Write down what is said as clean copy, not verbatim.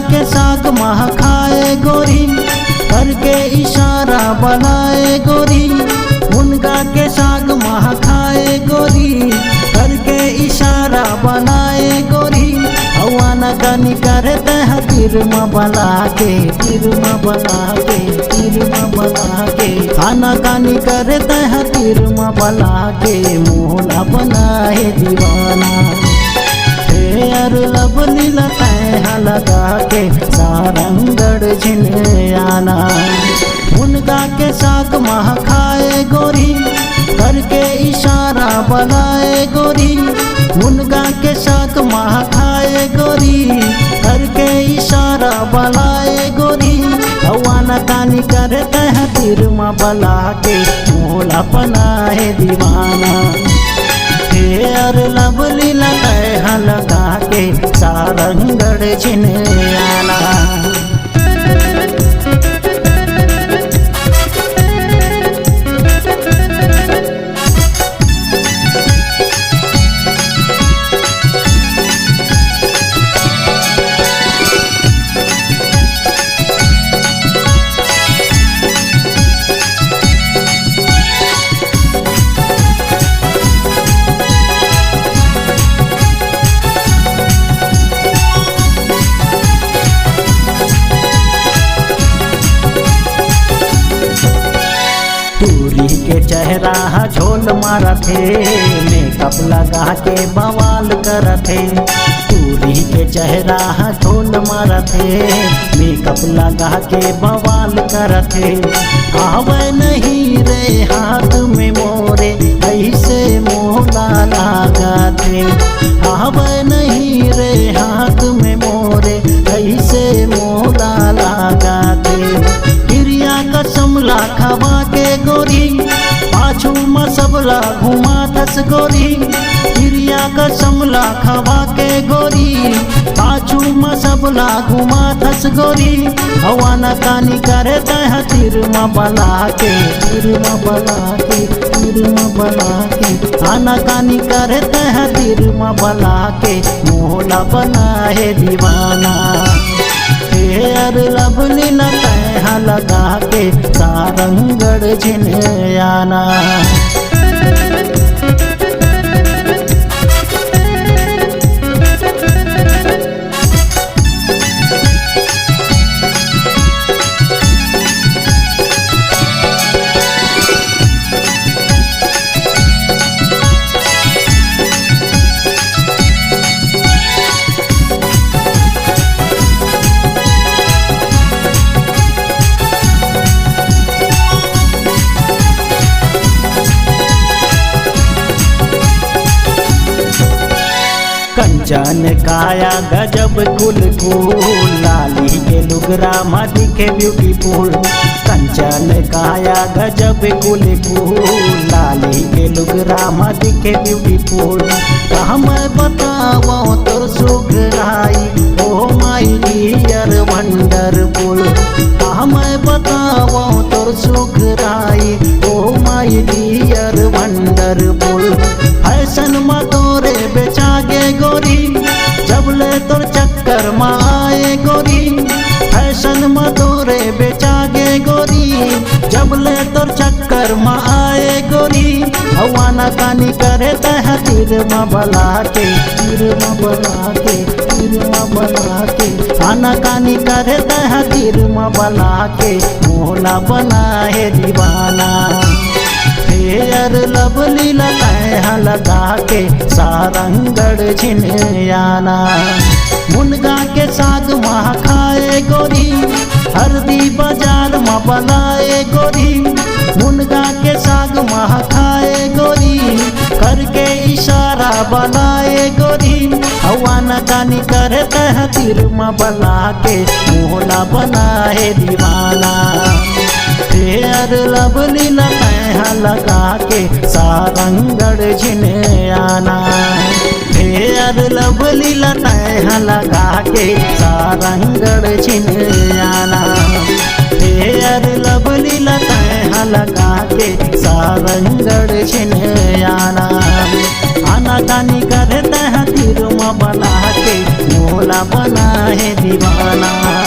के साग मह खाए गोरी, करके इशारा बनाए गोरी। मुनगा के साग मह खाए गोरी, करके इशारा बनाए गोरी। हवाना कानी करते हैं तीर में बला के, तीर में बला के, तीर में बला के। खाना कानी करते हैं तीर में बला के, मोहला बनाए दीवाना। फेर लवली लताएं लगा के सारंगढ़ झिने आना। मुनगा के साग मह खाए गोरी, करके इशारा बनाए गोरी। मुनगा के साग मह खाए गोरी, करके इशारा बनाए गोरी। हवाना कानी करते हैं तीर में बला के, मोहला बनाए दीवाना। फेर लवली लताएं लगा के सारंगढ़ झिने आना। टूरी के चेहरा झोल मारा थे, मेकअप लगा के बवाल कर थे। टूरी के चेहरा झोल मारा थे, मेकअप लगा के बवाल कर थे। आवे नहीं रे हाथ में मोरे, ऐसे मोहला लगा थे। आवे नहीं रे हाथ में मोरे, ऐसे मोहला लगा थे। क्रिया कसम लाखवा के गोरी, पाछू में सबला घुमा थस गोरी। क्रिया कसम लाखवा के गोरी, पाछू में सबला घुमा थस गोरी। हवाना कानी करते हैं तीर में बला के, तीर में बला के, तीर में बला के। आना कानी करते हैं तीर में बला के, मोहला बनाए दीवाना। फेर लवली लताएं लगा के सारंगढ़ झिने आना। कंचन काया गजब कुल कुल, लाली के लुगरा में दिखे ब्यूटीफुल। कंचन काया गजब कुल कुल, लाली के लुगरा में दिखे ब्यूटीफुल। मैं बताओ तोर सुगराई, ओ माय डियर वंडरफुल। मैं बताओ तोर सुगराई, oh my dear wonderful. Fashion में तोरे बेचागे गोरी, जब ले तोर चक्कर में आए गोरी। फैशन में तोरे बेचागे गोरी, जब ले तोर चक्कर में आए गोरी। हवाना कानी करते हैं तीर में बला के, तीर में बला के, तीर में बला के। आना कानी करते हैं तीर में बला के, मोहला बनाए दीवाना। फेर लवली लताएं लगा के सारंगढ़ झिने आना। मुनगा के साग मह खाए गोरी, हरदी बाजार में बनाए गोरी। मुनगा के साग मह खाए गोरी, करके इशारा बनाए गोरी। हवाना कानी करते हैं तीर में बला के, मोहला बनाए दीवाना। फेर लवली लताएं लगा के सारंगढ़ झिने आना। फेर लवली लताएं लगा के सारंगढ़ झिने आना। फेर लवली लताएं लगा के सारंगढ़ झिने आना। आना कानी करते हैं तीर में बला के, मोहला भोला बना है दीवाना।